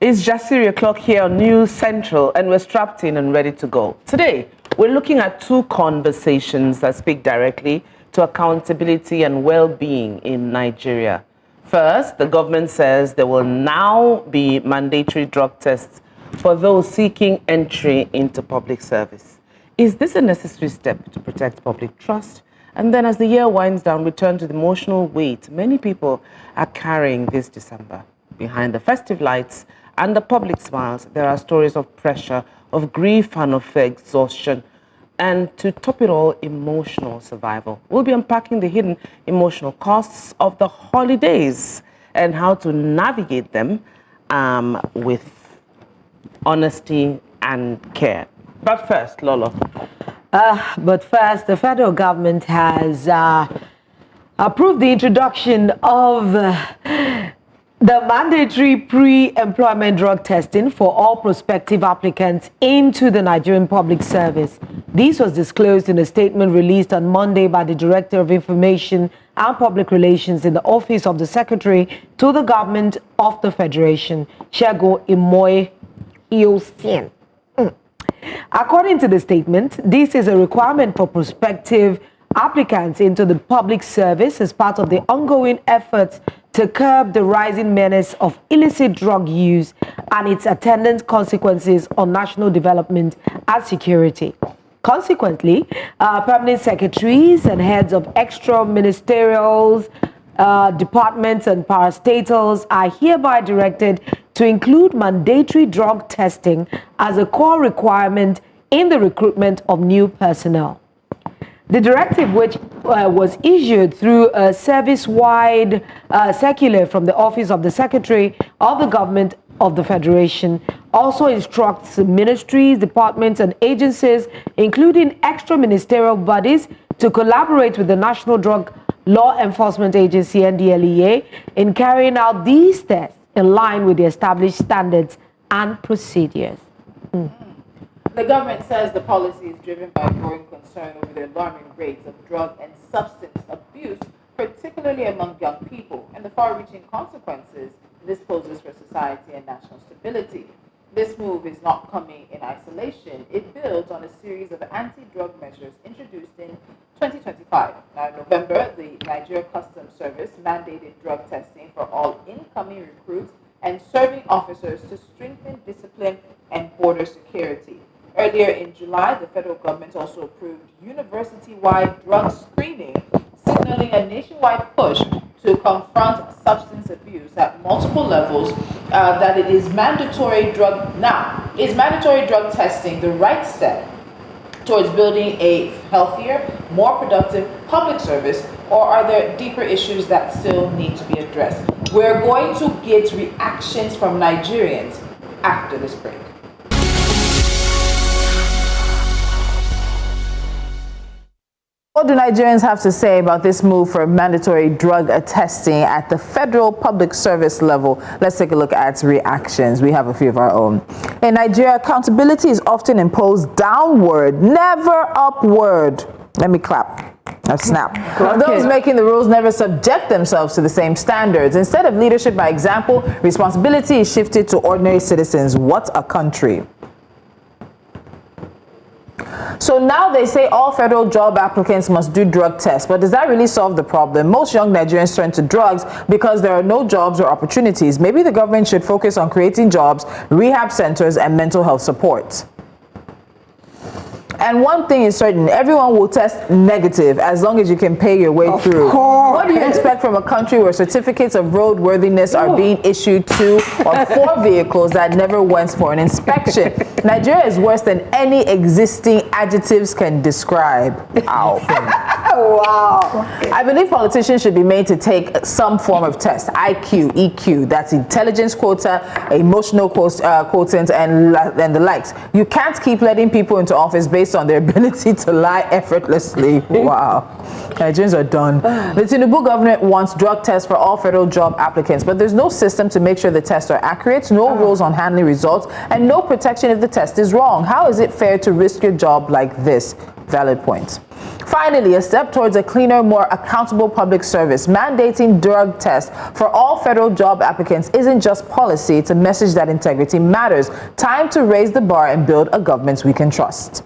It's just 3 o'clock here on News Central, and we're strapped in and ready to go. Today, we're looking at two conversations that speak directly to accountability and well-being in Nigeria. First, the government says there will now be mandatory drug tests for those seeking entry into public service. Is this a necessary step to protect public trust? And then as the year winds down, we turn to the emotional weight many people are carrying this December. Behind the festive lights and the public smiles, there are stories of pressure, of grief and of exhaustion. And to top it all, emotional survival. We'll be unpacking the hidden emotional costs of the holidays and how to navigate them with honesty and care. But first, Lolo. The federal government has approved the introduction of the mandatory pre-employment drug testing for all prospective applicants into the Nigerian Public Service. This was disclosed in a statement released on Monday by the Director of Information and Public Relations in the Office of the Secretary to the Government of the Federation, Segun Imoye-Iosin. According to the statement, this is a requirement for prospective applicants into the public service as part of the ongoing efforts to curb the rising menace of illicit drug use and its attendant consequences on national development and security. Consequently, permanent secretaries and heads of extra ministerials, departments and parastatals are hereby directed to include mandatory drug testing as a core requirement in the recruitment of new personnel. The directive, which was issued through a service-wide circular from the Office of the Secretary of the Government of the Federation, also instructs ministries, departments, and agencies, including extra-ministerial bodies, to collaborate with the National Drug Law Enforcement Agency, NDLEA, in carrying out these tests in line with the established standards and procedures. The government says the policy is driven by growing concern over the alarming rates of drug and substance abuse, particularly among young people, and the far-reaching consequences this poses for society and national stability. This move is not coming in isolation. It builds on a series of anti-drug measures introduced in 2025. Now, in November, the Nigerian Customs Service mandated drug testing for all incoming recruits and serving officers to strengthen discipline and border security. Earlier in July, the federal government also approved university-wide drug screening, signaling a nationwide push to confront substance abuse at multiple levels. That it is mandatory drug now. Is mandatory drug testing the right step towards building a healthier, more productive public service, or are there deeper issues that still need to be addressed? We're going to get reactions from Nigerians after this break. What do Nigerians have to say about this move for mandatory drug testing at the federal public service level? Let's take a look at reactions. We have a few of our own. In Nigeria, accountability is often imposed downward, never upward. Let me clap. Or snap. Those making the rules never subject themselves to the same standards. Instead of leadership by example, responsibility is shifted to ordinary citizens. What a country. So now they say all federal job applicants must do drug tests, but does that really solve the problem? Most young Nigerians turn to drugs because there are no jobs or opportunities. Maybe the government should focus on creating jobs, rehab centers, and mental health support. And one thing is certain, everyone will test negative as long as you can pay your way through. What do you expect from a country where certificates of roadworthiness are being issued to or for vehicles that never went for an inspection? Nigeria is worse than any existing adjectives can describe. Ow. Wow. I believe politicians should be made to take some form of test. IQ, EQ, that's intelligence quota, emotional quotient, and the likes. You can't keep letting people into office based on their ability to lie effortlessly. Wow. Nigerians are done. The Tinubu government wants drug tests for all federal job applicants, but there's no system to make sure the tests are accurate, no rules on handling results, and no protection if the test is wrong. How is it fair to risk your job like this? Valid point. Finally, a step towards a cleaner, more accountable public service. Mandating drug tests for all federal job applicants isn't just policy, it's a message that integrity matters. Time to raise the bar and build a government we can trust.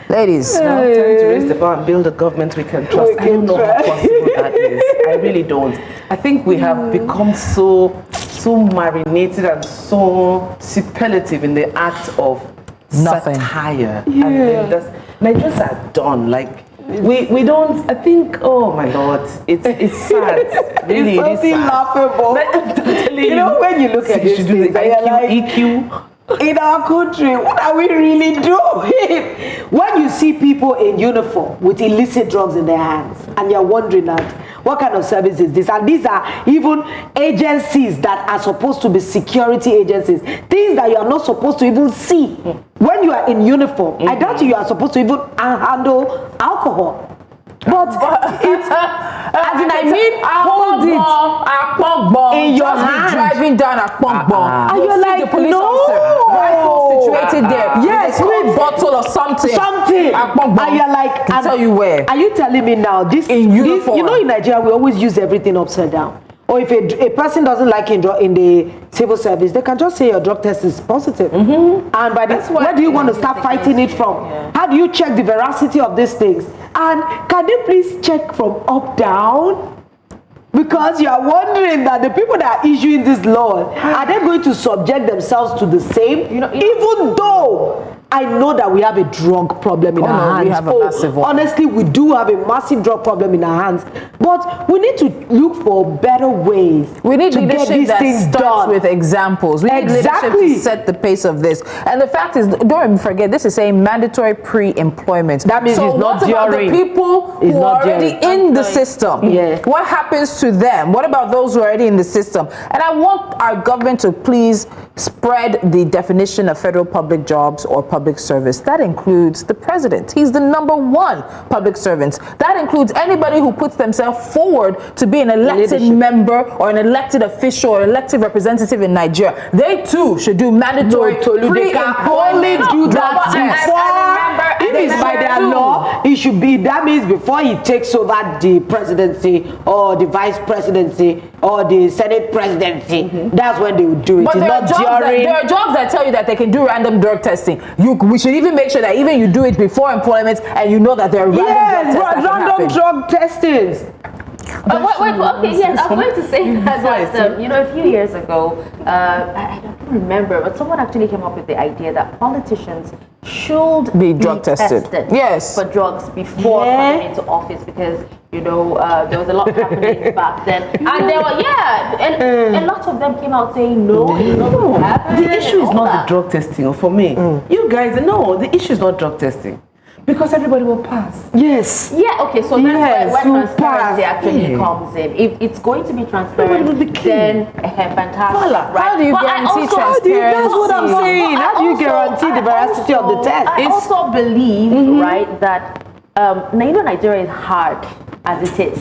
Ladies. Time to raise the bar and build a government we can trust. I don't know how possible that is. I really don't. I think we have become so marinated and so superlative in the act of satire. Yeah. And Nigerians are done. Like we don't. I think. Oh my Lord, it's sad. Really, it's something laughable. You know, when you look at this, do the EQ. In our country, what are we really doing? When you see people in uniform with illicit drugs in their hands and you're wondering that, what kind of service is this? And these are even agencies that are supposed to be security agencies, things that you are not supposed to even see. When you are in uniform, I doubt you are supposed to even handle alcohol. But it's, as in, I mean, hold it in your hand. Driving down at Gbonjubola. And you're like, the police no. officer, rifle situated there. Yes, with a bottle or something. And you're like, I tell you where. Are you telling me now this in uniform? You know, in Nigeria we always use everything upside down. Or if a person doesn't like in the civil service, they can just say your drug test is positive. And by this, where do you want to start fighting it from? Yeah. How do you check the veracity of these things? And can they please check from up down? Because you are wondering that the people that are issuing these laws, are they going to subject themselves to the same? Even though I know that we have a drug problem in our hands. We have a massive one. Honestly, we do have a massive drug problem in our hands. But we need to look for better ways. We need to leadership get these that things starts done with examples. We need leadership to set the pace of this. And the fact is, don't forget, this is saying mandatory pre-employment. That means so it's not what about during. the people who are already in the system? Yeah. What happens to them? What about those who are already in the system? And I want our government to please spread the definition of federal public jobs or public service. That includes the president. He's the #1 public servant. That includes anybody who puts themselves forward to be an elected member or an elected official or elected representative in Nigeria. They too should do mandatory pre-employment that before. If it's by their law, it should be. That means before he takes over the presidency or the vice presidency or the Senate presidency, that's when they would do it. But there are jobs that tell you that they can do random drug testing. We should even make sure that even you do it before employment and you know that there are random drug testings. Okay, yes, I'm going to say that, you know, a few years ago, I don't remember, but someone actually came up with the idea that politicians should be drug tested. Yes. For drugs before coming into office, because, you know, there was a lot happening back then. And there were, and a lot of them came out saying, no, it's not going to happen. The issue is not the drug testing for me. You guys, no, the issue is not drug testing. Because everybody will pass. Yes. Yeah, okay, so that's where transparency actually comes in. If it's going to be transparent, then fantastic. Right? How do you guarantee transparency? That's what I'm saying. How do you guarantee the veracity of the test? I also believe, right, that Nigeria is hard as it is.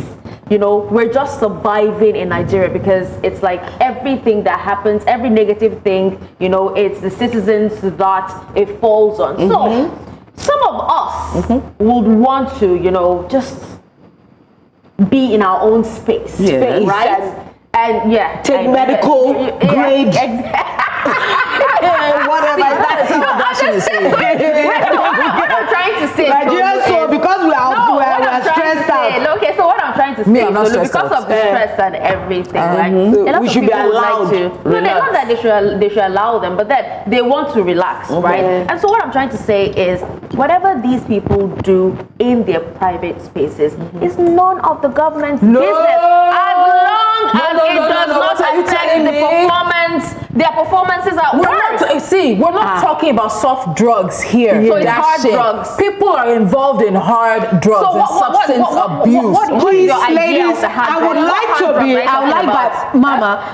You know, we're just surviving in Nigeria because it's like everything that happens, every negative thing, you know, it's the citizens that it falls on. So some of us would want to, you know, just be in our own space, right? And take medical grade. Whatever that is. What I'm trying to say, Nigerians, so because we are stressed out. Okay, so what I'm trying to say, because of the stress and everything, right? We should be allowed to. No, they want that they should allow them, but then they want to relax, right? And so what I'm trying to say is, whatever these people do in their private spaces is none of the government's business, as long as it does not affect the performance. Their performances are we're not talking about soft drugs here. So it's hard drugs. People are involved in hard drugs and substance abuse. Please, ladies, I would like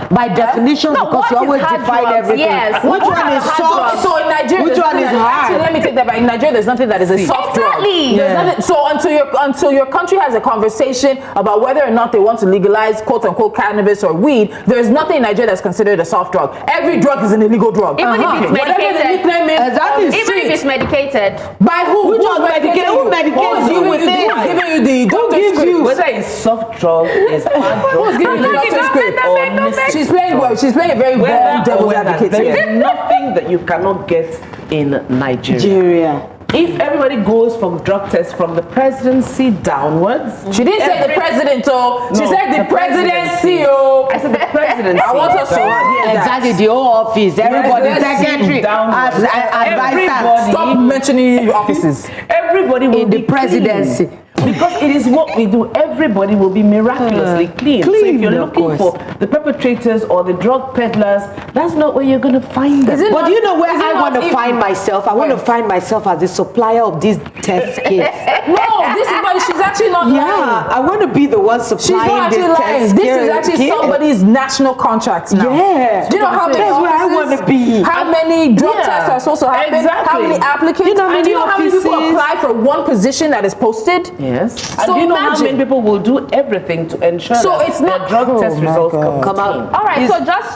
by definition, because you always define everything. Yes. Which one is soft? So in Nigeria, which one is hard? Actually, let me take that back. In Nigeria, there's nothing that is a soft drug. There's nothing. So until your country has a conversation about whether or not they want to legalize quote unquote cannabis or weed, there's nothing in Nigeria that's considered a soft drug. every drug is an illegal drug. Even if it's Whatever the medicated. nickname is, Exactly. Even if it's medicated. by who? Which one medicated? Who medicates you with Who's it? giving you the doctor's gives script? you? Whether it's soft drug, it's hard drug, Who's giving you the Don't doctor's make- script? don't make- don't make- She's playing well. She's playing a very well devil's advocate there here. is nothing that you cannot get in Nigeria. Nigeria. If everybody goes from drug tests from the presidency downwards, She didn't say the president, oh. She No, said the the presidency, oh. I said the presidency. I want us to hear that. Exactly, the whole office, everybody, let's sit secretary, down. as advisor. Everybody- Stop mentioning your offices. Everybody will In the be presidency. clean. Because it is what we do. Everybody will be miraculously clean. So if Clean, you're of looking course. for the perpetrators or the drug peddlers, that's not where you're going to find them. But you know where is it I not want to even- find myself? I want to find myself as the supplier of these test kits. No, this is why she's actually not lying. Yeah, I want to be the one She's supplying not actually this lying. test This is kit. actually somebody's national contract now. Yeah. Do you know how many That's where I offices, want to be. How many drug Yeah. tests are supposed to happen? Exactly. How many applicants? You know how And do you many know how many people offices? apply for one position that is posted? Yes. So And do you know how imagine- many people will do everything to ensure So that it's their not- drug oh test my results God. Come out. All right, so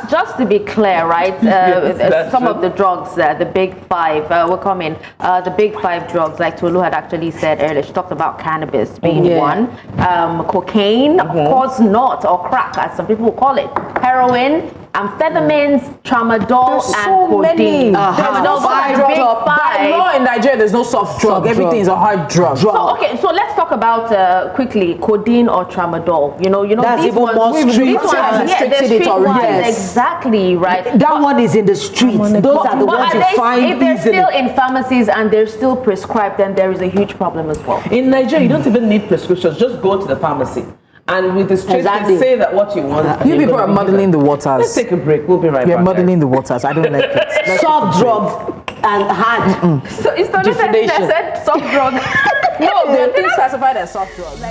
just to be clear, right? that's Some true. of the drugs, the big five, will come in. The big five drugs, like Tolu had actually said earlier, she talked about cannabis being Yeah. one, cocaine, of course not, or crack, as some people will call it, heroin, amphetamines, tramadol, There's and so codeine. many. Those are the big By five. law in Nigeria, there's no soft drug. Soft Everything drug. is a hard drug. So, okay, so let's talk about quickly codeine or tramadol. You know, That's these even ones. more These strict. ones, Have yeah, restricted the it street already. ones, Yes. exactly right. That one is in the streets. Those are the But ones are you they- find if they're easily. still in pharmacies and they're still prescribed, then there is a huge problem as well. In Nigeria, you don't even need prescriptions. Just go to the pharmacy. And with the straight Exactly. they say that what you want. and You you're people gonna are be muddling the given. Let's waters. take a break. We'll be right You're back. muddling the waters. I don't like it. Soft drugs and hard. So it's not that Definition. said soft drug. No, they're being classified as soft drugs.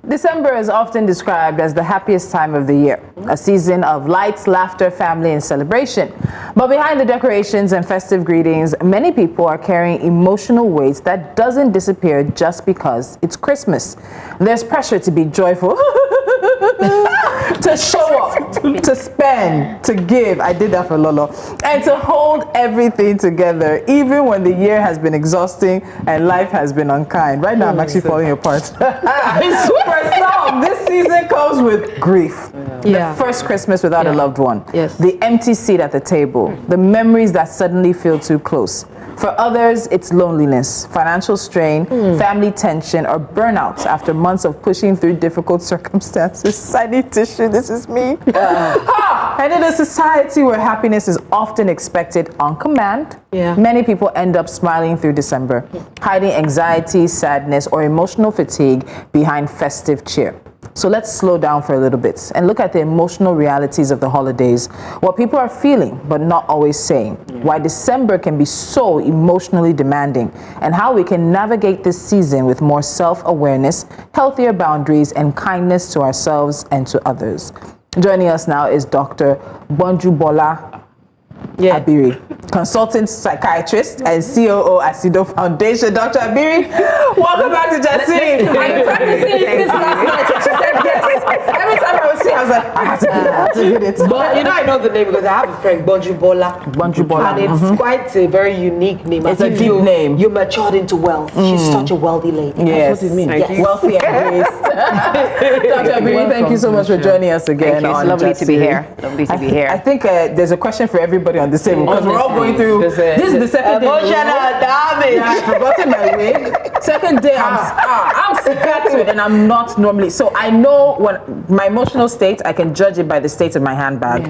December is often described as the happiest time of the year, a season of lights, laughter, family, and celebration. But behind the decorations and festive greetings, many people are carrying emotional weight that doesn't disappear just because it's Christmas. There's pressure to be joyful, to show up, to spend, to give. I did that for Lolo. And to hold everything together, even when the year has been exhausting and life has been unkind. Right now, I'm actually falling apart. For some, this season comes with grief. Yeah. The first Christmas without a loved one. Yes. The empty seat at the table. The memories that suddenly feel too close. For others, it's loneliness, financial strain, family tension, or burnout after months of pushing through difficult circumstances. I need tissue, this is me. And in a society where happiness is often expected on command, many people end up smiling through December, hiding anxiety, sadness, or emotional fatigue behind festive cheer. So let's slow down for a little bit and look at the emotional realities of the holidays, what people are feeling but not always saying, why December can be so emotionally demanding, and how we can navigate this season with more self-awareness, healthier boundaries, and kindness to ourselves and to others. Joining us now is Dr. Gbonjubola Abiri, consultant psychiatrist and COO at Sido Foundation. Dr. Abiri, welcome back to Jasmine. I've been practicing it since last night. She said yes. Every time I would see, I was like, I have to hit it. But you know, I know the name because I have a friend, Gbonjubola. Gbonjubola. And it's quite a very unique name. It's As a if deep name. You matured into wealth. She's such a wealthy lady. Yes. That's what it means. Yes. Wealthy and graced. Dr. Abiri, thank you so much for joining us again. Thank you. It's on lovely to be Jasmine. here. Lovely to be here. I think there's a question for everybody on the table because we're all going through. This is the second day. Emotional damage. I've forgotten my wig. Second day, I'm scattered and I'm not normally. So I know when my emotional state, I can judge it by the state of my handbag.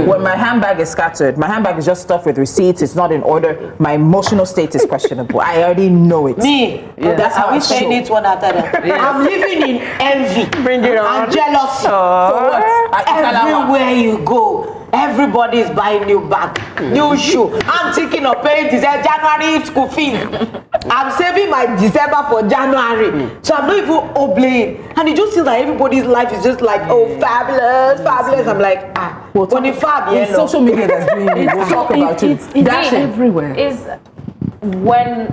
When my handbag is scattered, my handbag is just stuffed with receipts, it's not in order, my emotional state is questionable. I already know it. Me, That's how we I saying show. it one after the I'm living in envy. Bring it on. And jealousy. For what? Everywhere you go, everybody is buying new bag, new shoe. I'm thinking of paying December, January school fees. I'm saving my December for January. So I'm not even oblaying. And it just seems like everybody's life is just like, oh, fabulous, fabulous. I'm like, We'll talk- when the fab, it's social media that's doing it. We'll talk about it. It's everywhere. Is when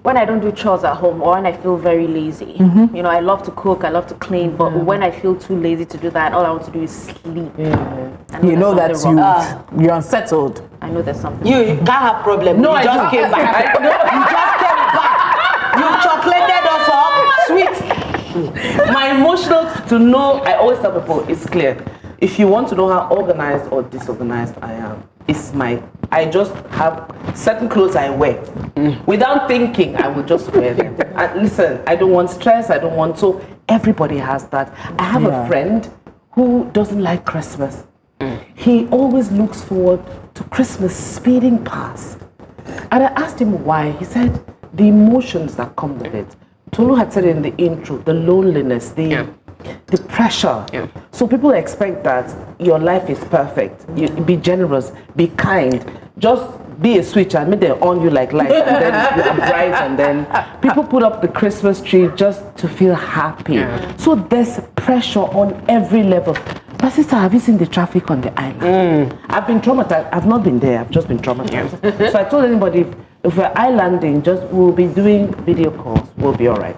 when I don't do chores at home or when I feel very lazy. You know, I love to cook, I love to clean, but when I feel too lazy to do that, all I want to do is sleep. You know that you're unsettled. I know there's something. You can't have problem. No, you I just don't. came back. You just came back. You chocolated us up. Sweet. My emotional to know, I always tell people, it's clear. If you want to know how organized or disorganized I am, I just have certain clothes I wear. Without thinking, I will just wear them. And listen, I don't want stress, so everybody has that. I have a friend who doesn't like Christmas. He always looks forward to Christmas speeding past. And I asked him why. He said, the emotions that come with it. Tolu had said in the intro, the loneliness, the pressure. So people expect that your life is perfect. You be generous, be kind, just be a switch and make them on you like light, and then you're bright, and then people put up the Christmas tree just to feel happy. So there's pressure on every level. But sister, have you seen the traffic on the island? I've been traumatized. I've not been there. I've just been traumatized. So I told anybody, if we're islanding, we'll be doing video calls. We'll be all right.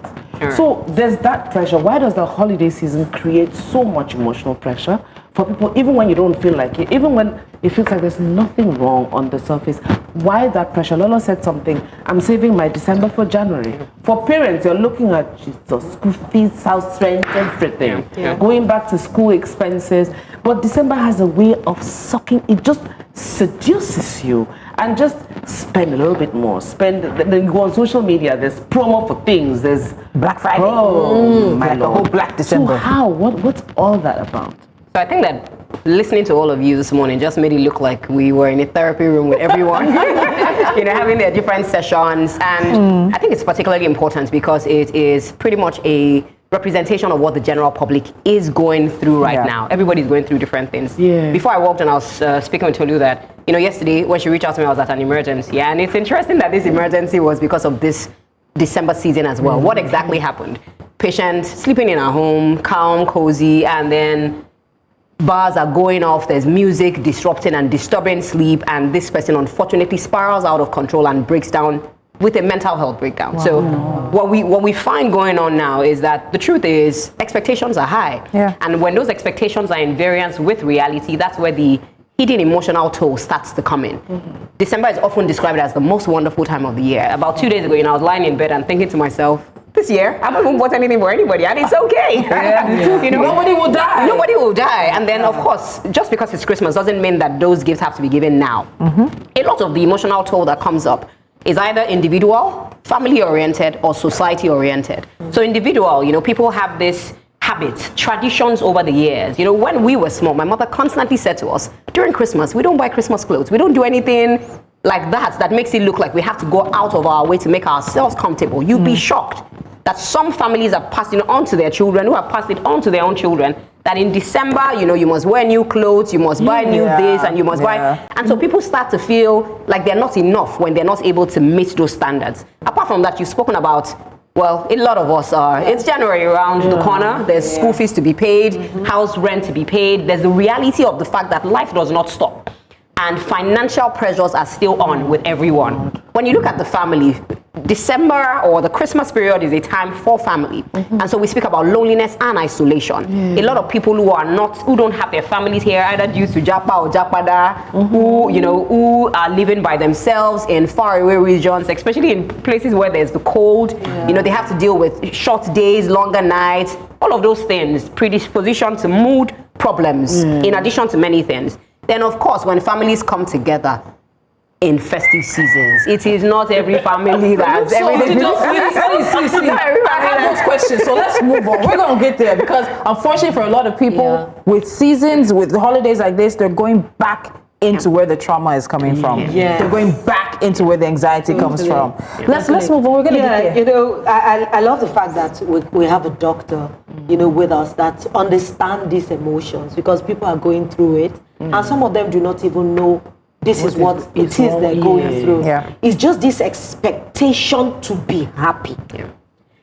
So there's that pressure. Why does the holiday season create so much emotional pressure for people, even when you don't feel like it, even when it feels like there's nothing wrong on the surface? Why that pressure? Lolo said something, I'm saving my December for January. For parents, you're looking at Jesus, school fees, house rent, everything. Going back to school expenses. But December has a way of sucking, it just seduces you. And just spend a little bit more. Then you go on social media, there's promo for things, there's Black Friday. My like a whole Black December. So what's all that about? So I think that listening to all of you this morning just made it look like we were in a therapy room with everyone, having their different sessions. And I think it's particularly important because it is pretty much a representation of what the general public is going through right now. Everybody's going through different things. Before I walked in, I was speaking with Tolu that, yesterday when she reached out to me, I was at an emergency. And it's interesting that this emergency was because of this December season as well. What exactly happened? Patients sleeping in a home, calm, cozy, and then bars are going off, there's music disrupting and disturbing sleep, and this person unfortunately spirals out of control and breaks down with a mental health breakdown. So what we find going on now is that the truth is expectations are high. And when those expectations are in variance with reality, that's where the hidden emotional toll starts to come in. December is often described as the most wonderful time of the year. About 2 days ago, I was lying in bed and thinking to myself, this year, I haven't bought anything for anybody, and it's okay. Nobody will die. Nobody will die. And then, of course, just because it's Christmas doesn't mean that those gifts have to be given now. A lot of the emotional toll that comes up is either individual, family-oriented, or society-oriented. So individual, people have this habits, traditions over the years. When we were small, my mother constantly said to us, during Christmas, we don't buy Christmas clothes. We don't do anything like that makes it look like we have to go out of our way to make ourselves comfortable. You'd be shocked that some families are passing it on to their children, who have passed it on to their own children, that in December, you must wear new clothes, you must buy new this, and you must buy. And so people start to feel like they're not enough when they're not able to meet those standards. Apart from that, you've spoken about, well, a lot of us are. It's January around the corner. There's school fees to be paid, house rent to be paid. There's the reality of the fact that life does not stop. And financial pressures are still on with everyone. When you look at the family, December or the Christmas period is a time for family. And so we speak about loneliness and isolation. A lot of people who don't have their families here, either due to Japa or Japada, who are living by themselves in faraway regions, especially in places where there's the cold. They have to deal with short days, longer nights, all of those things, predisposition to mood problems, in addition to many things. Then, of course, when families come together in festive seasons, it is not every family that has everything. I have those questions, so let's move on. We're going to get there because, unfortunately, for a lot of people, with seasons, with holidays like this, they're going back into where the trauma is coming from. They're going back into where the anxiety comes from. Let's move on. We're going to get there. I love the fact that we have a doctor, with us that understand these emotions because people are going through it, and some of them do not even know this is what it is they're going through. It's just this expectation to be happy.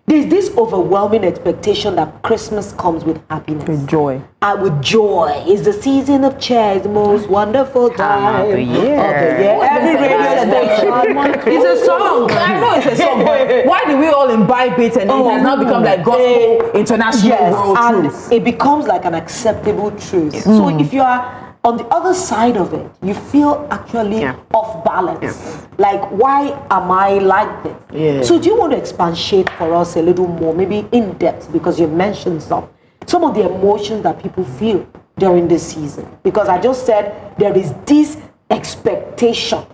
there's this overwhelming expectation that Christmas comes with happiness. With joy. With joy. It's the season of cheer. It's the most wonderful time of the year. Every radio station. It's a song. I know it's a song, but why do we all imbibe it and it has now become like gospel international world and truth? it becomes like an acceptable truth. So if you are on the other side of it, you feel actually off balance. Like, why am I like this? Yeah. So do you want to expatiate for us a little more, maybe in depth, because you mentioned some of the emotions that people feel during this season? Because I just said there is this expectation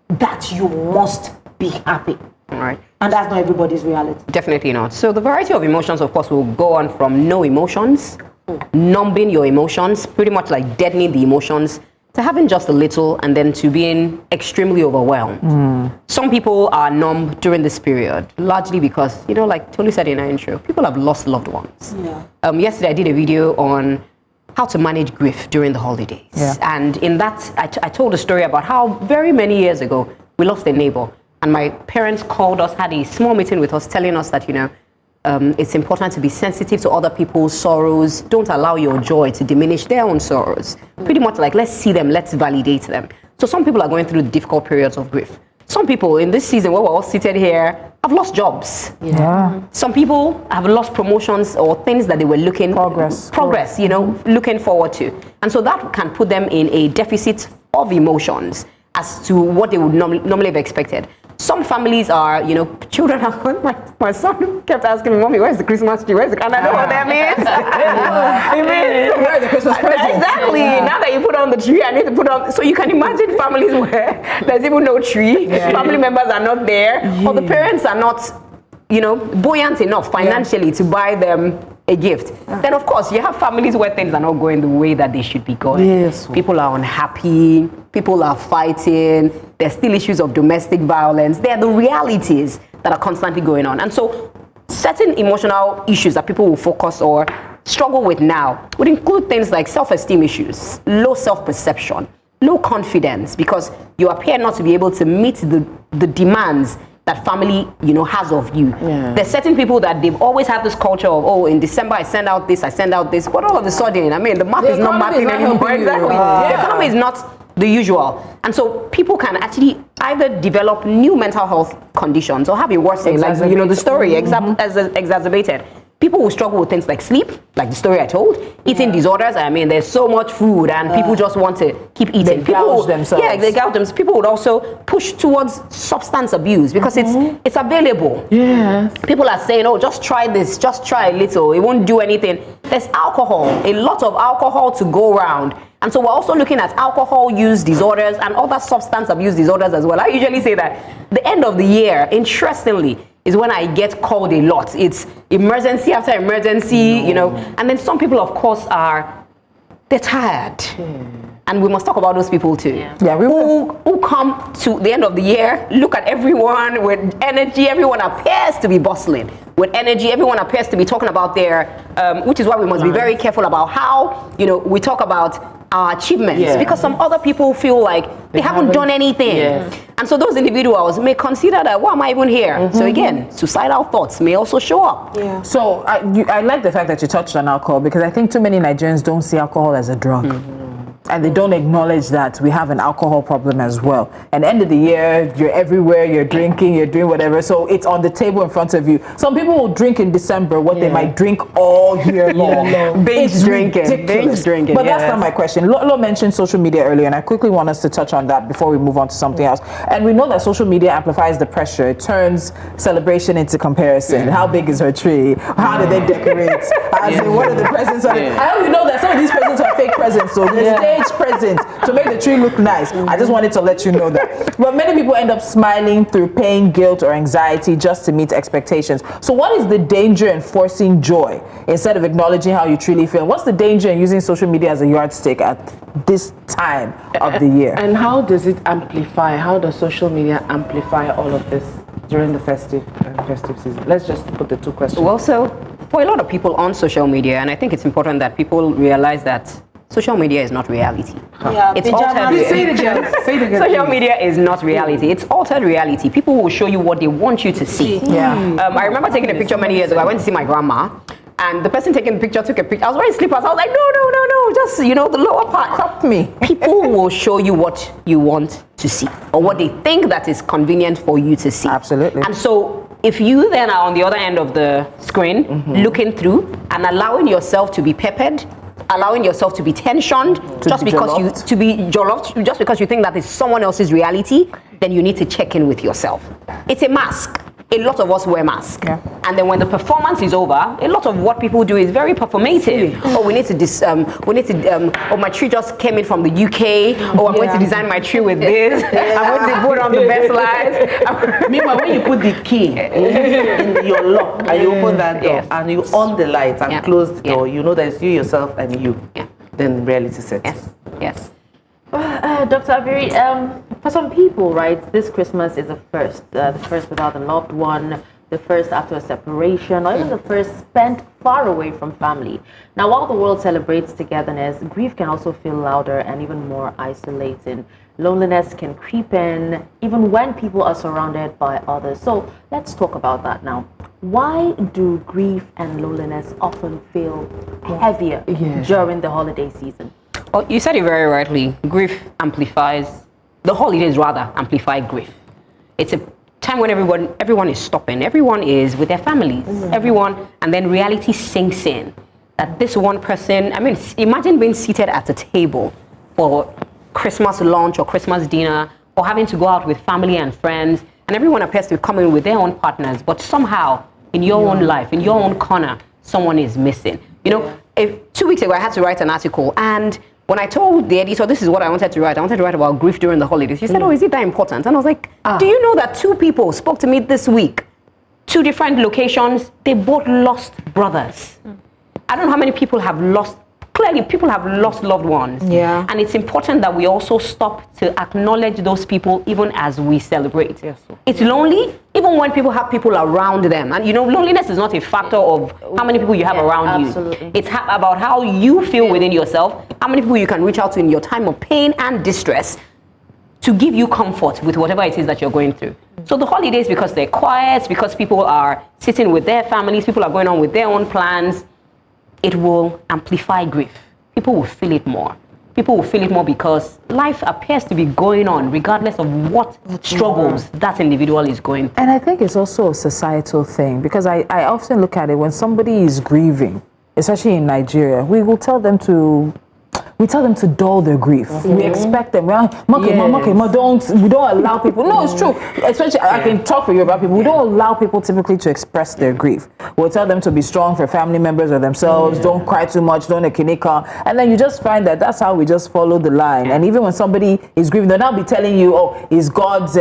that you must be happy. All right. And that's not everybody's reality. Definitely not. So the variety of emotions, of course, will go on from no emotions, numbing your emotions, pretty much like deadening the emotions, to having just a little, and then to being extremely overwhelmed. Some people are numb during this period, largely because, you know, like Tolu said in our intro, people have lost loved ones. Yesterday I did a video on how to manage grief during the holidays. And in that, I told a story about how very many years ago, we lost a neighbor. And my parents called us, had a small meeting with us, telling us that, you know, it's important to be sensitive to other people's sorrows. Don't allow your joy to diminish their own sorrows. Pretty much like, let's see them, let's validate them. So some people are going through difficult periods of grief. Some people in this season where we're all seated here have lost jobs. Some people have lost promotions or things that they were looking progress, you know, looking forward to. And so that can put them in a deficit of emotions as to what they would normally have expected. Some families are, you know, children are, my son kept asking me, Mommy, where's the Christmas tree? And I know what that means. Where are the Christmas presents? Exactly. Now that you put on the tree, I need to put on. So you can imagine families where there's even no tree, family members are not there, or the parents are not, you know, buoyant enough financially to buy them a gift. Then of course you have families where things are not going the way that they should be going. People are unhappy, people are fighting, there's still issues of domestic violence. They are the realities that are constantly going on. And so certain emotional issues that people will focus or struggle with now would include things like self-esteem issues, low self-perception, low confidence, because you appear not to be able to meet the demands that family, you know, has of you. There's certain people that they've always had this culture of, oh, in December I send out this, but all of a sudden, I mean, the math is not mapping anymore. Exactly. The economy is not the usual. And so people can actually either develop new mental health conditions or have a worsening, like, you know, the story exacerbated. People will struggle with things like sleep, like the story I told, eating disorders. I mean, there's so much food and people just want to keep eating. They gouge themselves. Yeah, they gouge themselves. People would also push towards substance abuse because it's available. People are saying, oh, just try this, just try a little. It won't do anything. There's alcohol, a lot of alcohol to go around. And so we're also looking at alcohol use disorders and other substance abuse disorders as well. I usually say that the end of the year, interestingly, is when I get called a lot. It's emergency after emergency, you know. And then some people, of course, they're tired. And we must talk about those people too. Who come to the end of the year, look at everyone with energy. Everyone appears to be bustling with energy. Everyone appears to be talking about their, which is why we must be very careful about how, you know, we talk about our achievements, because some other people feel like they haven't done anything. And so those individuals may consider that, why am I even here? So again, suicidal thoughts may also show up. So I like the fact that you touched on alcohol, because I think too many Nigerians don't see alcohol as a drug. And they don't acknowledge that we have an alcohol problem as well. And end of the year, you're everywhere, you're drinking, you're doing whatever. So it's on the table in front of you. Some people will drink in December what they might drink all year long. Binge drinking. But that's not my question. Lolo mentioned social media earlier, and I quickly want us to touch on that before we move on to something else. And we know that social media amplifies the pressure. It turns celebration into comparison. How big is her tree? How did they decorate? What are the presents? I only know that some of these presents are fake presents. So stage present to make the tree look nice. I just wanted to let you know that. But many people end up smiling through pain, guilt, or anxiety just to meet expectations. So what is the danger in forcing joy instead of acknowledging how you truly feel? What's the danger in using social media as a yardstick at this time of the year? And how does it amplify? How does social media amplify all of this during the festive season? Let's just put the two questions. Well, so for a lot of people on social media, and I think it's important that people realize that social media is not reality. Yeah, It's altered Say it again. Say it again. Social media is not reality. It's altered reality. People will show you what they want you to see. Yeah. I remember taking a picture many years ago. I went to see my grandma, and the person taking the picture took a picture. I was wearing slippers. I was like, no, just the lower part. Cup me. People will show you what you want to see, or what they think that is convenient for you to see. Absolutely. And so, if you then are on the other end of the screen, looking through and allowing yourself to be peppered, allowing yourself to be tensioned, just because you think that is someone else's reality, then you need to check in with yourself. It's a mask. A lot of us wear masks. Yeah. And then when the performance is over, a lot of what people do is very performative. Oh, oh, my tree just came in from the UK. Oh, I'm going to design my tree with this. I'm going to put on the best lights. Meanwhile, when you put the key in your lock and you open that door and you on the lights and close the door, you know that it's you, yourself, and you. Yeah. Then reality sets. Yes. Dr. Abiri, for some people, right, this Christmas is the first without a loved one, the first after a separation, or even the first spent far away from family. Now, while the world celebrates togetherness, grief can also feel louder and even more isolating. Loneliness can creep in even when people are surrounded by others. So let's talk about that now. Why do grief and loneliness often feel heavier during the holiday season? Well, you said it very rightly. Grief amplifies, the holidays rather amplify grief. It's a time when everyone is stopping. Everyone is with their families. Everyone, and then reality sinks in. That this one person, imagine being seated at a table for Christmas lunch or Christmas dinner, or having to go out with family and friends, and everyone appears to be coming with their own partners, but somehow in your own life, in your own corner, someone is missing. 2 weeks ago I had to write an article, and when I told the editor this is what I wanted to write about grief during the holidays, he said, oh, is it that important? And I was like, do you know that 2 people spoke to me this week, 2 different locations, they both lost brothers. I don't know how many people have lost, clearly people have lost loved ones. Yeah. And it's important that we also stop to acknowledge those people even as we celebrate. Yes. It's lonely even when people have people around them. And loneliness is not a factor of how many people you have around absolutely. you. It's about how you feel within yourself, how many people you can reach out to in your time of pain and distress to give you comfort with whatever it is that you're going through. So the holidays, because they're quiet, because people are sitting with their families, people are going on with their own plans, it will amplify grief. People will feel it more. People will feel it more because life appears to be going on regardless of what struggles that individual is going through. And I think it's also a societal thing, because I often look at it when somebody is grieving, especially in Nigeria, we tell them to dull their grief. We expect them. We don't allow people. No, it's true. Especially, I can talk for Yoruba people. We don't allow people typically to express their grief. We'll tell them to be strong for family members or themselves. Don't cry too much. Don't ekinika. And then you just find that that's how we just follow the line. And even when somebody is grieving, they'll now be telling you, oh, is God's...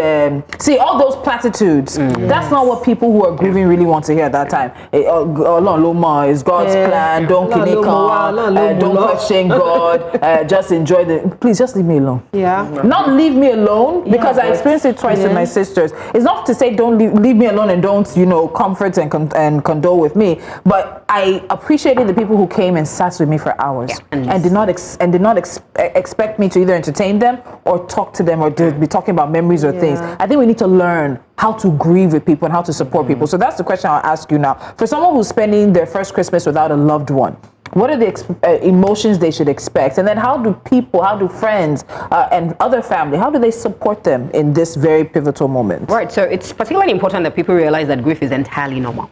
See, all those platitudes. That's not what people who are grieving really want to hear at that time. Is God's plan. Don't kinika. Don't question God. Just enjoy please just leave me alone. Not leave me alone, because I experienced it twice with my sisters. It's not to say don't leave me alone and don't comfort and condole with me, but I appreciated the people who came and sat with me for hours and did not expect me to either entertain them or talk to them or to be talking about memories or things. I think we need to learn how to grieve with people and how to support people. So that's the question I'll ask you now. For someone who's spending their first Christmas without a loved one, what are the emotions they should expect? And then how do friends and other family, how do they support them in this very pivotal moment? Right, so it's particularly important that people realize that grief is entirely normal.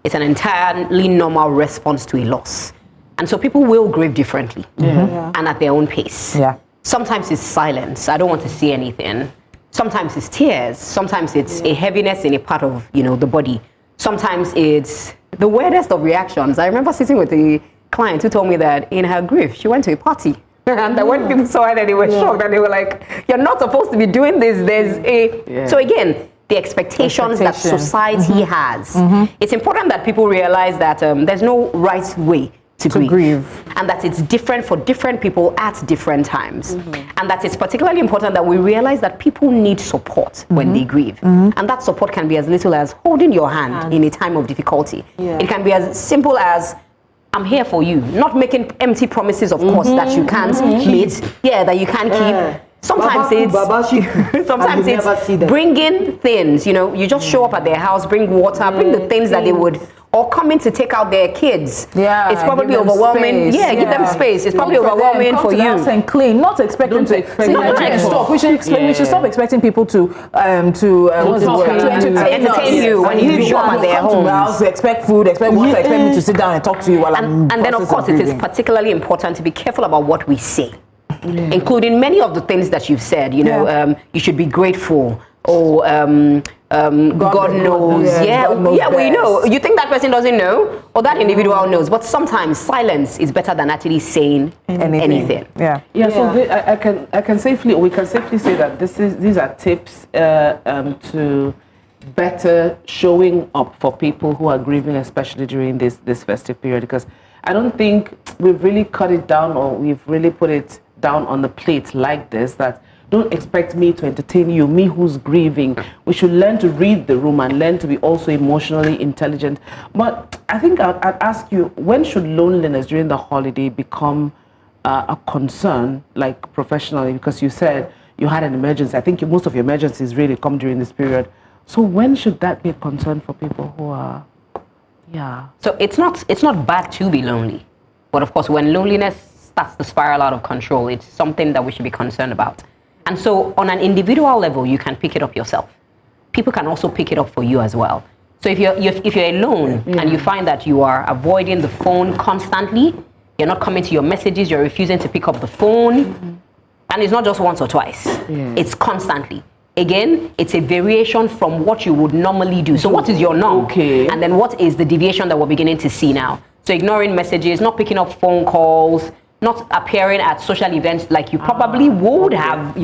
It's an entirely normal response to a loss. And so people will grieve differently and at their own pace. Sometimes it's silence. I don't want to see anything. Sometimes it's tears. Sometimes it's a heaviness in a part of the body. Sometimes it's the weirdest of reactions. I remember sitting with a client who told me that in her grief, she went to a party. And that when people saw her, that they were shocked and they were like, you're not supposed to be doing this. So again, the expectations that society has. It's important that people realize that there's no right way to grieve. And that it's different for different people at different times. And that it's particularly important that we realize that people need support when they grieve. And that support can be as little as holding your hand in a time of difficulty. It can be as simple as I'm here for you. Not making empty promises, of course, that you can't meet. Yeah, that you can't keep. Sometimes it's bringing things, you know, you just show up at their house, bring water, bring the things that they would, or come in to take out their kids. Yeah, it's probably overwhelming. Space. Give them space. It's probably overwhelming for you. And clean, not expecting to. Stop. We should stop expecting people to entertain you when you show up at their homes. Expect food, expect water, expect me to sit down and talk to you while I'm. And then, of course, it is particularly important to be careful about what we say. Including many of the things that you've said, you know, you should be grateful, or God knows. We know. You think that person doesn't know, or that individual knows, but sometimes silence is better than actually saying anything. So we can safely say that these are tips to better showing up for people who are grieving, especially during this festive period, because I don't think we've really cut it down, or we've really put it down on the plate like this, that don't expect me to entertain you, me who's grieving. We should learn to read the room and learn to be also emotionally intelligent. But I think I'd ask you, when should loneliness during the holiday become a concern, like professionally? Because you said you had an emergency. I think most of your emergencies really come during this period. So when should that be a concern for people who are, So it's not bad to be lonely. But of course, when loneliness starts to spiral out of control, it's something that we should be concerned about. And so on an individual level, you can pick it up yourself. People can also pick it up for you as well. So if you're alone and you find that you are avoiding the phone constantly, you're not coming to your messages, you're refusing to pick up the phone, and it's not just once or twice, it's constantly. Again, it's a variation from what you would normally do. So what is your norm? And then what is the deviation that we're beginning to see now? So ignoring messages, not picking up phone calls, not appearing at social events like you probably would have,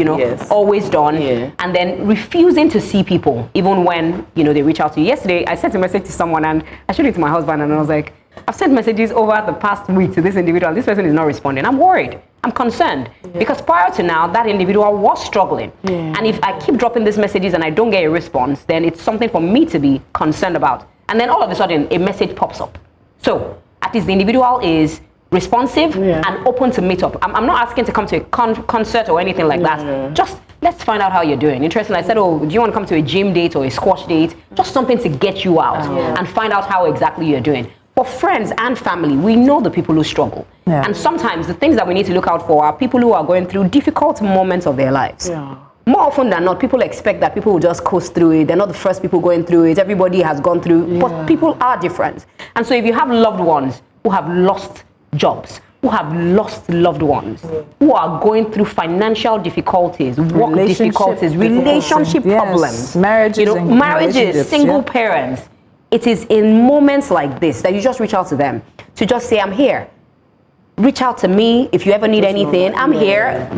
always done, and then refusing to see people, even when, they reach out to you. Yesterday, I sent a message to someone, and I showed it to my husband, and I was like, I've sent messages over the past week to this individual, and this person is not responding. I'm worried. I'm concerned. Because prior to now, that individual was struggling. And if I keep dropping these messages and I don't get a response, then it's something for me to be concerned about. And then all of a sudden, a message pops up. So, at least the individual is responsive and open to meet up. I'm not asking to come to a concert or anything like that. Just let's find out how you're doing. Interesting. I said, do you want to come to a gym date or a squash date? Just something to get you out and find out how exactly you're doing. For friends and family, we know the people who struggle. And sometimes the things that we need to look out for are people who are going through difficult moments of their lives. More often than not, people expect that people will just coast through it. They're not the first people going through it. Everybody has gone through, but people are different. And so if you have loved ones who have lost jobs, who have lost loved ones, who are going through financial difficulties, work difficulties, relationship problems, marriages, single parents. It is in moments like this that you just reach out to them, to just say, I'm here. Reach out to me if you ever need anything. I'm here.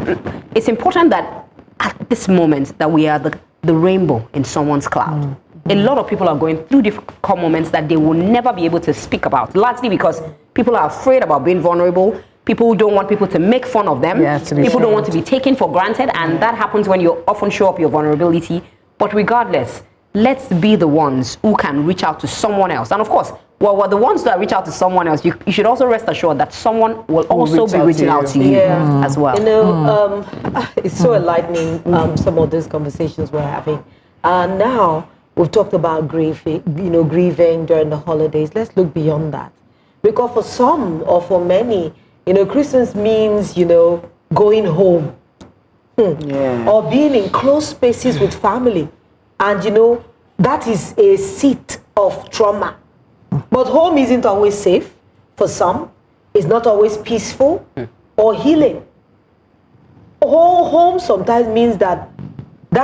It's important that at this moment that we are the rainbow in someone's cloud. A lot of people are going through difficult moments that they will never be able to speak about, largely because people are afraid about being vulnerable. People don't want people to make fun of them. People don't want to be taken for granted, and that happens when you often show up your vulnerability. But regardless, let's be the ones who can reach out to someone else. And of course, while we're the ones that reach out to someone else, you should also rest assured that someone will also be reaching out to you as well. It's so enlightening, some of these conversations we're having. Now, we've talked about grieving during the holidays. Let's look beyond that. Because for some, or for many, Christmas means, going home. Or being in close spaces with family. And, that is a seat of trauma. But home isn't always safe for some. It's not always peaceful or healing. Home sometimes means that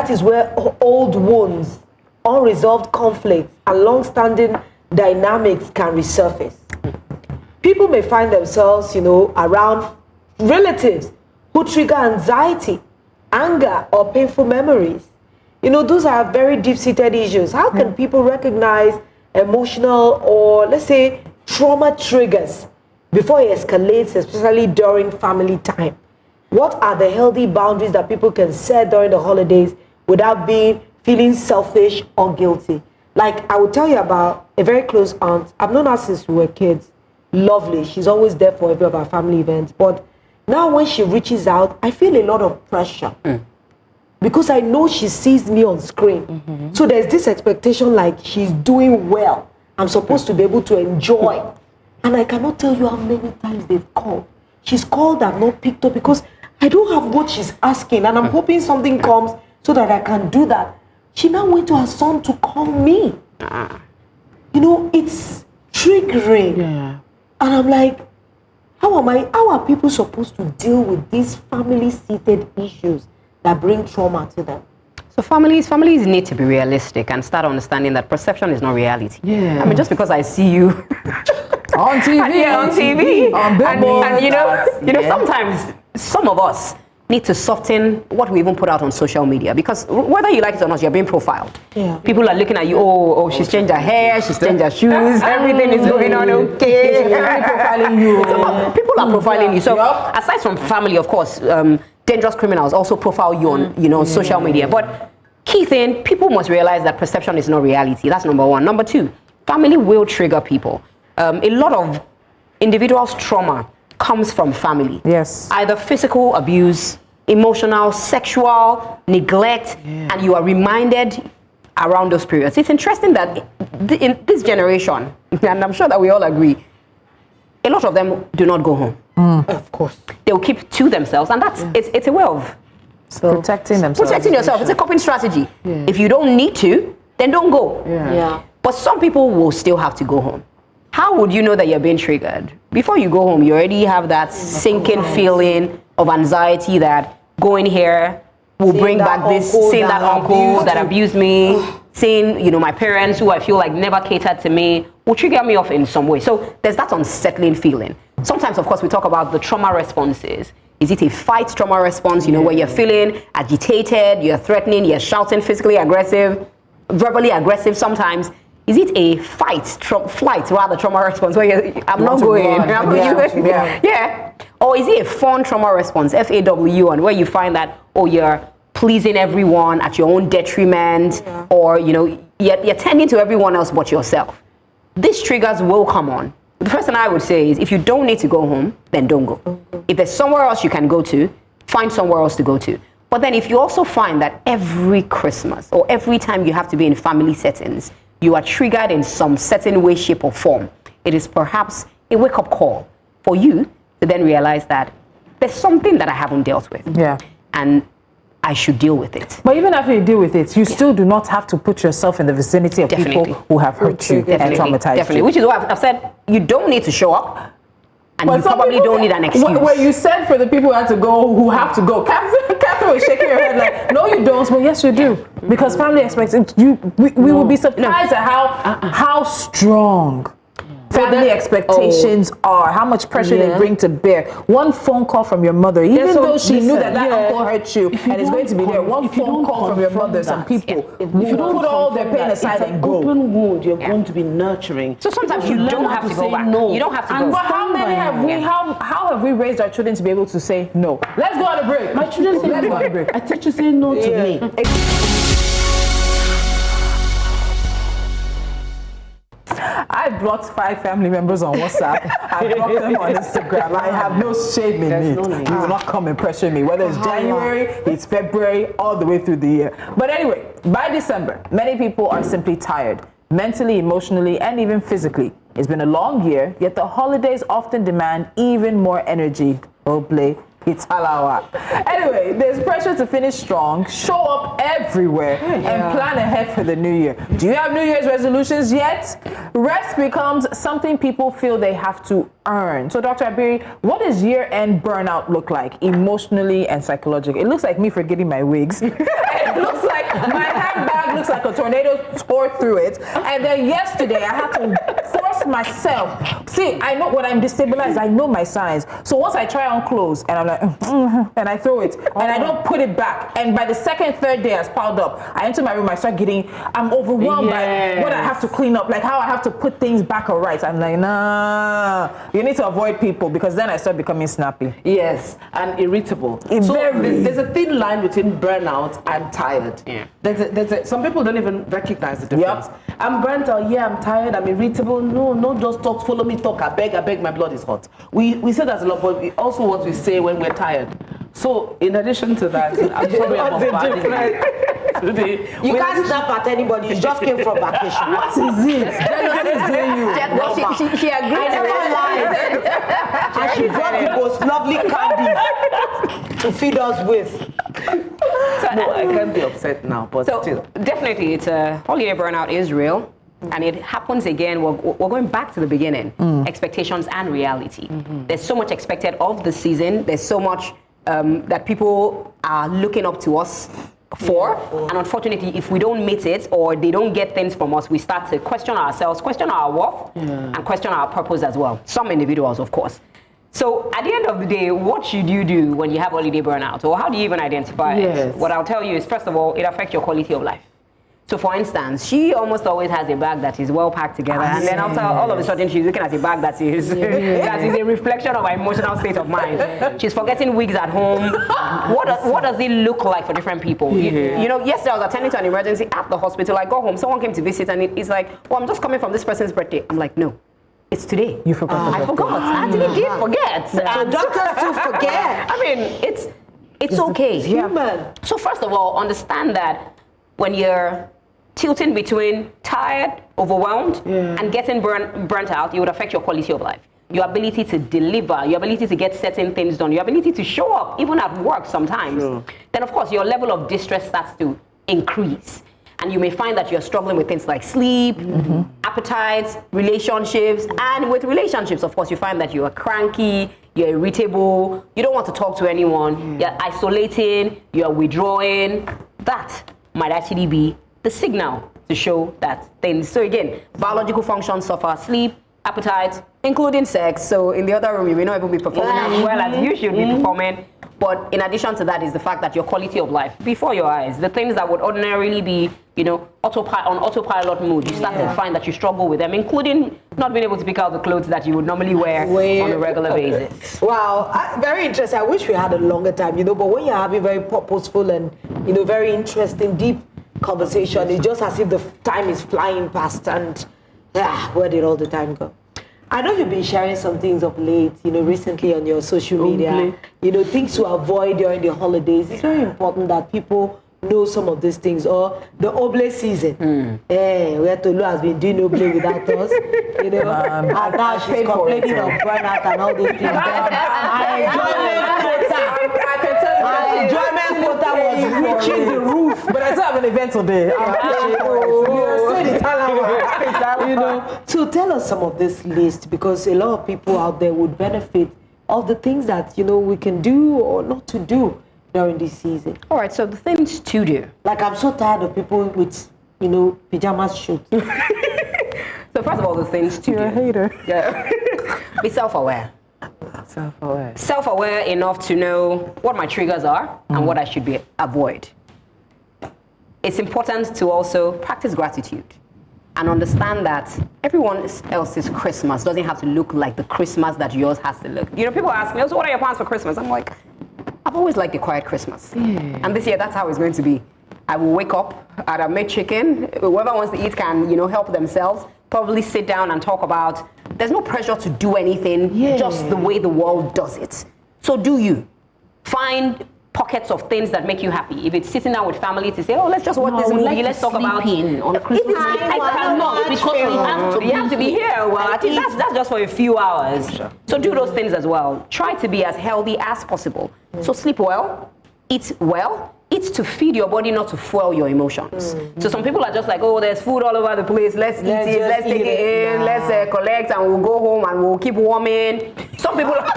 is where old wounds, unresolved conflicts, and long-standing dynamics can resurface. People may find themselves, around relatives who trigger anxiety, anger, or painful memories. Those are very deep-seated issues. How can people recognize emotional or, let's say, trauma triggers before it escalates, especially during family time? What are the healthy boundaries that people can set during the holidays without feeling selfish or guilty? Like, I will tell you about a very close aunt. I've known her since we were kids. lovely. She's always there for every of our family events. But now when she reaches out, I feel a lot of pressure. Because I know she sees me on screen. So there's this expectation like she's doing well. I'm supposed to be able to enjoy. And I cannot tell you how many times they've called. She's called and not picked up because I don't have what she's asking. And I'm hoping something comes so that I can do that. She now went to her son to call me. You know, it's triggering. And I'm like, how are people supposed to deal with these family-seated issues that bring trauma to them? So families need to be realistic and start understanding that perception is not reality. I mean, just because I see you on TV, on billboards, and you know, sometimes some of us need to soften what we even put out on social media, because whether you like it or not, you're being profiled. People are looking at you. Oh, she's changed her hair, she's changed her shoes, everything is going on okay. Profiling you. People are profiling you. So aside from family, of course, dangerous criminals also profile you on social media. But key thing, people must realize that perception is not reality. That's number one. Number two, family will trigger people. A lot of individuals' trauma comes from family. Yes. Either physical abuse, emotional, sexual, neglect, and you are reminded around those periods. It's interesting that in this generation, and I'm sure that we all agree, a lot of them do not go home. Of course. They'll keep to themselves, and that's it's a way of protecting themselves. Protecting yourself. It's a coping strategy. If you don't need to, then don't go. But some people will still have to go home. How would you know that you're being triggered? Before you go home, you already have that sinking feeling of anxiety that going here will bring back this, seeing that uncle that abused me, seeing, my parents who I feel like never catered to me, will trigger me off in some way. So there's that unsettling feeling. Sometimes, of course, we talk about the trauma responses. Is it a fight trauma response, where you're feeling agitated, you're threatening, you're shouting, physically aggressive, verbally aggressive sometimes? Is it a flight rather trauma response where I'm not going? Or is it a fun trauma response, FAW, where you find that, you're pleasing everyone at your own detriment, or, you're tending to everyone else but yourself? These triggers will come on. The first thing I would say is if you don't need to go home, then don't go. If there's somewhere else you can go to, find somewhere else to go to. But then if you also find that every Christmas or every time you have to be in family settings, you are triggered in some certain way, shape, or form, it is perhaps a wake-up call for you to then realize that there's something that I haven't dealt with. And I should deal with it. But even after you deal with it, you still do not have to put yourself in the vicinity of people who have hurt you and traumatized you. Which is why I've said you don't need to show up, and you probably don't need an excuse. Where you said for the people who have to go, Catherine was shaking her head like, no, you don't. Well, yes, you do, because family expects you. We will be surprised at how strong family expectations are, how much pressure they bring to bear. One phone call from your mother, even though she knew that uncle hurt you and is going to be there, one phone call from your mother, some people will put all their pain aside and go. Open wound, you're going to be nurturing. So sometimes you don't have to go back. No. You don't have to go. But how many have we? How have we raised our children to be able to say no? Let's go on a break. My children say let's go on a break. I teach you say no to me. I blocked 5 family members on WhatsApp. I blocked them on Instagram. I have no shame in it. You will not come and pressure me. Whether it's January, it's February, all the way through the year. But anyway, by December, many people are simply tired, mentally, emotionally, and even physically. It's been a long year, yet the holidays often demand even more energy. Oble. Anyway, there's pressure to finish strong, show up everywhere, and plan ahead for the new year. Do you have New Year's resolutions yet? Rest becomes something people feel they have to earn. So, Dr. Abiri, what does year-end burnout look like, emotionally and psychologically? It looks like me forgetting my wigs. It looks like my handbag looks like a tornado tore through it. And then yesterday, I had to force myself. See, I know when I'm destabilized, I know my signs. So once I try on clothes, and I'm like, and I throw it, and I don't put it back. And by the second, third day, it's piled up. I enter my room, I'm overwhelmed by what I have to clean up, like how I have to put things back or right. I'm like, nah, you need to avoid people, because then I start becoming snappy. Yes, and irritable. So there's a thin line between burnout and tired. Some people don't even recognize the difference. I'm burnt out, yeah, I'm tired, I'm irritable. No, just talk, follow me, talk. I beg, my blood is hot. We say that a lot, but also what we say when we're tired. So, in addition to that, I'm sorry about today. You can't snap at anybody. You just came from vacation. What is it? Jealousy is doing you. She agreed. I never lied. And she brought the most lovely candies to feed us with. No, I can't be upset now, but still. Definitely, it's a holiday burnout is real. And it happens again, we're going back to the beginning. Expectations and reality. There's so much expected of the season. There's so much that people are looking up to us for. And unfortunately, if we don't meet it or they don't get things from us, we start to question ourselves, question our worth, and question our purpose as well. Some individuals, of course. So at the end of the day, what should you do when you have holiday burnout? Or how do you even identify it? What I'll tell you is, first of all, it affects your quality of life. So for instance, she almost always has a bag that is well packed together, and then after all of a sudden she's looking at a bag that is that is a reflection of her emotional state of mind. She's forgetting wigs at home. What does it look like for different people? You know, yesterday I was attending to an emergency at the hospital. I got home, someone came to visit, and it's like, well, I'm just coming from this person's birthday. I'm like, no, it's today. You forgot. I forgot. I actually did forget. So doctors do forget. I mean, it's okay. It's human. So first of all, understand that when you're tilting between tired, overwhelmed, and getting burnt out, it would affect your quality of life. Your ability to deliver, your ability to get certain things done, your ability to show up, even at work sometimes. Then of course, your level of distress starts to increase. And you may find that you're struggling with things like sleep, appetites, relationships. And with relationships, of course, you find that you are cranky, you're irritable, you don't want to talk to anyone, you're isolating, you're withdrawing. That might actually be the signal to show that things. So again, biological functions suffer, sleep, appetite, including sex. So in the other room, you may not even be performing as well as you should be performing. But in addition to that is the fact that your quality of life before your eyes, the things that would ordinarily be, you know, on autopilot mode, you start to find that you struggle with them, including not being able to pick out the clothes that you would normally wear on a regular basis. Wow, very interesting. I wish we had a longer time, you know, but when you're having very purposeful and, you know, very interesting, deep conversation, it's just as if the time is flying past, and where did all the time go? I know you've been sharing some things of late, you know, recently on your social media, you know, things to avoid during the holidays. It's very important that people know some of these things, or the oblate season. Where Tolu has been doing oblate without us, you know, and now she's complaining of burnout and all those things. My enjoyment quota was reaching the roof. But I still have an event today. You know, so tell us some of this list, because a lot of people out there would benefit of the things that, you know, we can do or not to do during this season. All right, so the things to do. Like, I'm so tired of people with, you know, pajamas shoot. So first of all, the things to do. You're a hater. Yeah. Be self-aware. Self-aware enough to know what my triggers are and what I should avoid. It's important to also practice gratitude and understand that everyone else's Christmas doesn't have to look like the Christmas that yours has to look. You know, people ask me, so what are your plans for Christmas? I'm like, I've always liked a quiet Christmas. And this year, that's how it's going to be. I will wake up, I'll make chicken. Whoever wants to eat can, you know, help themselves. Probably sit down and talk about, there's no pressure to do anything, just the way the world does it. So do you. Find pockets of things that make you happy. If it's sitting down with family to say, oh, let's just watch this movie, let's talk about it. On Christmas. I cannot, because you have to be here. Well, at least that's just for a few hours. So do those things as well. Try to be as healthy as possible. So sleep well, eat well. Eat to feed your body, not to fuel your emotions. So some people are just like, oh, there's food all over the place. Let's eat it. Let's take it in. Let's collect, and we'll go home and we'll keep warming. Some people are.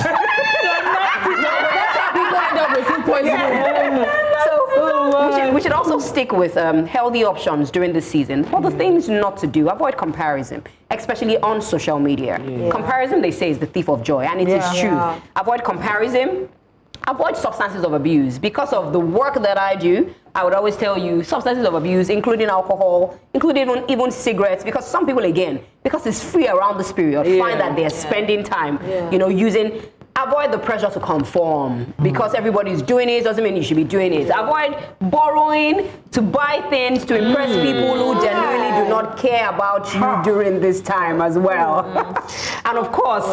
People end up with food poisoning. So we should also stick with healthy options during this season. For the things not to do, avoid comparison, especially on social media. Comparison, they say, is the thief of joy, and it is true. Avoid comparison. Avoid substances of abuse. Because of the work that I do, I would always tell you substances of abuse, including alcohol, including even cigarettes, because some people, again, because it's free around this period, find that they're spending time, you know, using avoid the pressure to conform because everybody's doing it doesn't mean you should be doing it. Avoid borrowing to buy things to impress people who genuinely do not care about you during this time as well. And of course,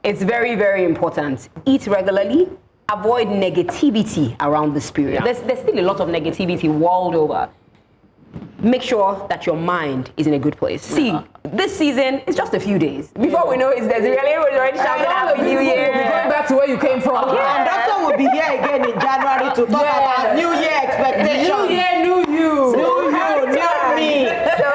it's very, very important. Eat regularly. Avoid negativity around this period. There's still a lot of negativity world over. Make sure that your mind is in a good place. See, this season is just a few days. Before we know it, there's already shouting Happy New Year. We're going back to where you came from. And Doctor will be here again in January to talk about New Year expectations. New year, new you. New you, new me. So,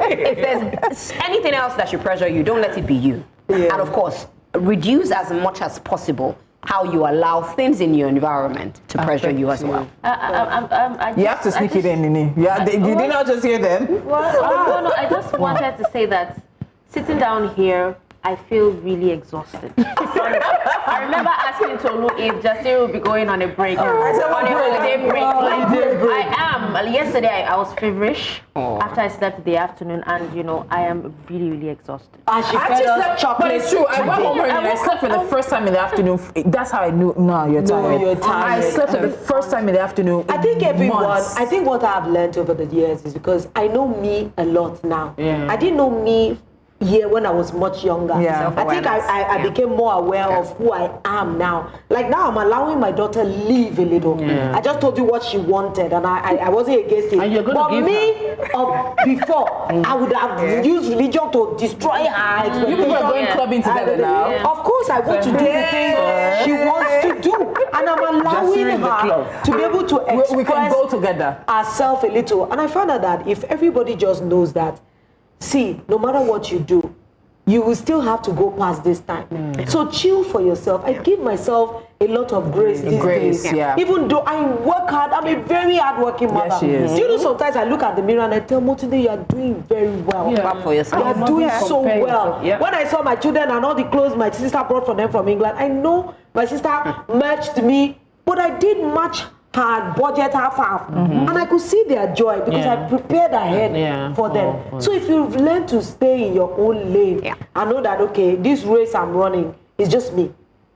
if there's anything else that should pressure you, don't let it be you. Yeah. And of course, reduce as much as possible how you allow things in your environment to pressure you as well. You have to sneak it in, Nini. Yeah, you did not just hear them. Well, no, I just wanted to say that sitting down here, I feel really exhausted. I remember asking Tolu if Jasiri would be going on a break, on a holiday break. I am. Yesterday, I was feverish after I slept in the afternoon, and you know, I am really, really exhausted. And she I fed just us slept, chocolate. but it's true. I went home and I slept for the first time in the afternoon. That's how I knew. No, you're tired. you're tired. I slept for the first time in the afternoon. I think everyone, months. I think what I've learned over the years is because I know me a lot now. Yeah. I didn't know me here when I was much younger. Yeah. I think I became more aware of who I am now. Like now I'm allowing my daughter live a little. Yeah. I just told you what she wanted and I wasn't against it. And you're gonna but give me, before, I would have used religion to destroy her expectations. You people are going clubbing together now. Of course, I want to do the things she wants to do. And I'm allowing her to be able to express We can go together. herself a little. And I found out that if everybody just knows that, see, no matter what you do, you will still have to go past this time. So chill for yourself. I give myself a lot of grace these days. Even though I work hard, I'm a very hardworking mother. Yes, she is. Do you know sometimes I look at the mirror and I tell Motunde, you are doing very well. Clap for yourself. You are doing so compare well. yourself. Yeah. When I saw my children and all the clothes my sister brought for them from England, I know my sister matched me, but I did match her budget half. And I could see their joy because I prepared ahead for them. So if you've learned to stay in your own lane and know that, okay, this race I'm running is just me.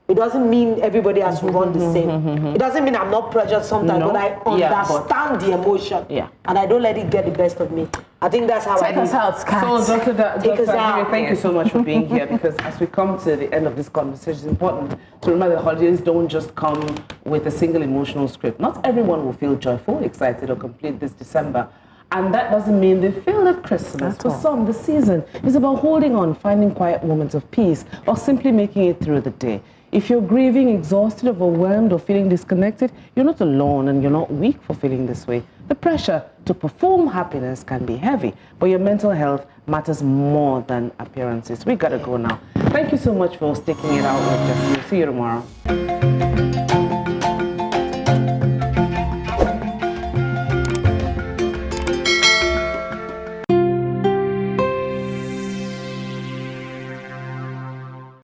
It doesn't mean everybody has to run the same. It doesn't mean I'm not pressured sometimes, but I understand the emotion and I don't let it get the best of me. I think that's how Take us out, Scott. So, Dr. out. Thank you so much for being here, because as we come to the end of this conversation, it's important to remember the holidays don't just come with a single emotional script. Not everyone will feel joyful, excited, or complete this December. And that doesn't mean they feel at Christmas. For some, the season is about holding on, finding quiet moments of peace, or simply making it through the day. If you're grieving, exhausted, overwhelmed, or feeling disconnected, you're not alone and you're not weak for feeling this way. The pressure to perform happiness can be heavy, but your mental health matters more than appearances. We gotta go now. Thank you so much for sticking it out with us. See you tomorrow.